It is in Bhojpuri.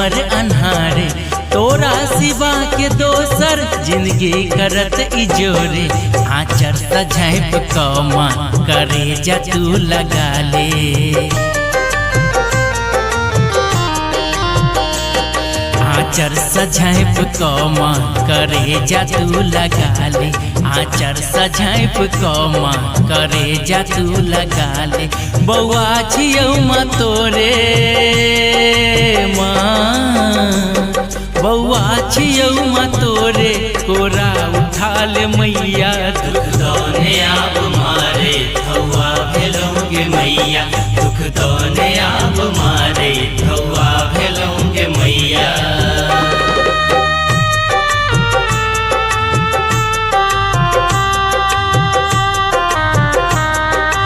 उमर अन्हारे, तोरा सिवा के दोसर जिंदगी करत इजोरे। आचर सझैप कमा करे जा तू लगा ले, आचर सझैप कमा करे जा तू लगा ले, आचर सझैप कमा करे जा तू लगा ले। बौआ छियौ माँ तोरे माँ, बौआ छियौ माँ तोरे, कोरा उठा ले मैया। दुख दौने आप मारे हौआ भेलौं गे मैया, दुख दौने